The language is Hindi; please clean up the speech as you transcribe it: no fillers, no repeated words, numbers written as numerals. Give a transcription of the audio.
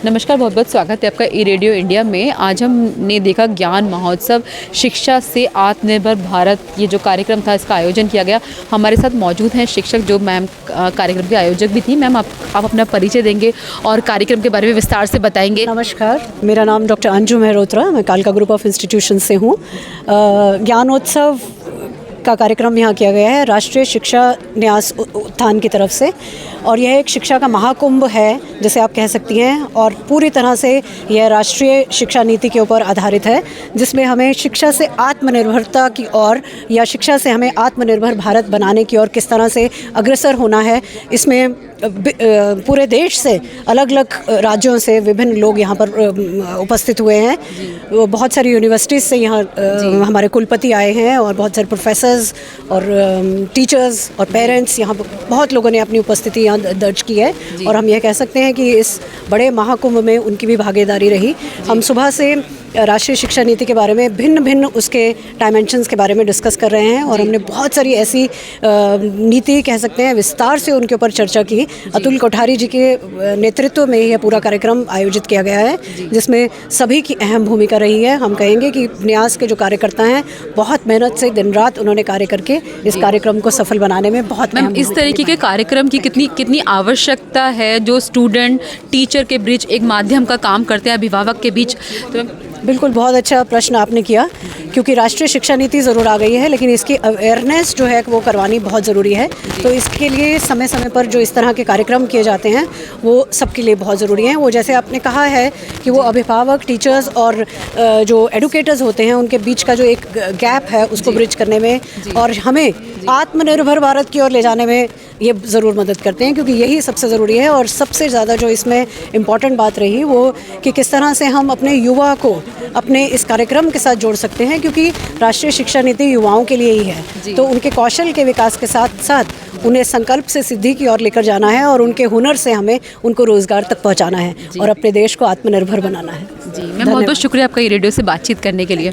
नमस्कार, बहुत बहुत स्वागत है आपका ई रेडियो इंडिया में। आज हमने देखा ज्ञान महोत्सव शिक्षा से आत्मनिर्भर भारत, ये जो कार्यक्रम था इसका आयोजन किया गया। हमारे साथ मौजूद हैं शिक्षक जो मैम कार्यक्रम के आयोजक भी थी। मैम आप अपना परिचय देंगे और कार्यक्रम के बारे में विस्तार से बताएंगे। नमस्कार, मेरा नाम डॉक्टर अंजू मेहरोत्रा, मैं कालका ग्रुप ऑफ इंस्टीट्यूशन से हूँ। ज्ञानोत्सव का कार्यक्रम यहाँ किया गया है राष्ट्रीय शिक्षा न्यास उत्थान की तरफ से, और यह एक शिक्षा का महाकुंभ है जैसे आप कह सकती हैं, और पूरी तरह से यह राष्ट्रीय शिक्षा नीति के ऊपर आधारित है, जिसमें हमें शिक्षा से आत्मनिर्भरता की ओर या शिक्षा से हमें आत्मनिर्भर भारत बनाने की ओर किस तरह से अग्रसर होना है। इसमें पूरे देश से अलग अलग राज्यों से विभिन्न लोग यहाँ पर उपस्थित हुए हैं। बहुत सारी यूनिवर्सिटीज़ से यहाँ हमारे कुलपति आए हैं और बहुत सारे प्रोफेसर्स और टीचर्स और पेरेंट्स, यहाँ बहुत लोगों ने अपनी उपस्थिति यहाँ दर्ज की है। और हम यह कह सकते हैं कि इस बड़े महाकुंभ में उनकी भी भागीदारी रही। हम सुबह से राष्ट्रीय शिक्षा नीति के बारे में भिन्न उसके डायमेंशंस के बारे में डिस्कस कर रहे हैं, और हमने बहुत सारी ऐसी नीति कह सकते हैं विस्तार से उनके ऊपर चर्चा की। अतुल कोठारी जी के नेतृत्व में यह पूरा कार्यक्रम आयोजित किया गया है, जिसमें सभी की अहम भूमिका रही है। हम कहेंगे कि न्यास के जो कार्यकर्ता हैं बहुत मेहनत से दिन रात उन्होंने कार्य करके इस कार्यक्रम को सफल बनाने में बहुत मैम इस तरीके के कार्यक्रम की कितनी आवश्यकता है जो स्टूडेंट टीचर के बीच एक माध्यम का काम करते हैं, अभिभावक के बीच। तो बिल्कुल, बहुत अच्छा प्रश्न आपने किया, क्योंकि राष्ट्रीय शिक्षा नीति ज़रूर आ गई है, लेकिन इसकी अवेयरनेस जो है वो करवानी बहुत ज़रूरी है। तो इसके लिए समय समय पर जो इस तरह के कार्यक्रम किए जाते हैं वो सबके लिए बहुत ज़रूरी हैं। वो जैसे आपने कहा है कि वो अभिभावक, टीचर्स और जो एडुकेटर्स होते हैं उनके बीच का जो एक गैप है उसको ब्रिज करने में और हमें आत्मनिर्भर भारत की ओर ले जाने में ये ज़रूर मदद करते हैं, क्योंकि यही सबसे ज़रूरी है। और सबसे ज़्यादा जो इसमें इम्पॉर्टेंट बात रही वो कि किस तरह से हम अपने युवा को अपने इस कार्यक्रम के साथ जोड़ सकते हैं, क्योंकि राष्ट्रीय शिक्षा नीति युवाओं के लिए ही है। तो उनके कौशल के विकास के साथ साथ उन्हें संकल्प से सिद्धि की ओर लेकर जाना है, और उनके हुनर से हमें उनको रोज़गार तक पहुंचाना है और अपने देश को आत्मनिर्भर बनाना है। जी, मैं बहुत बहुत शुक्रिया आपका ये रेडियो से बातचीत करने के लिए।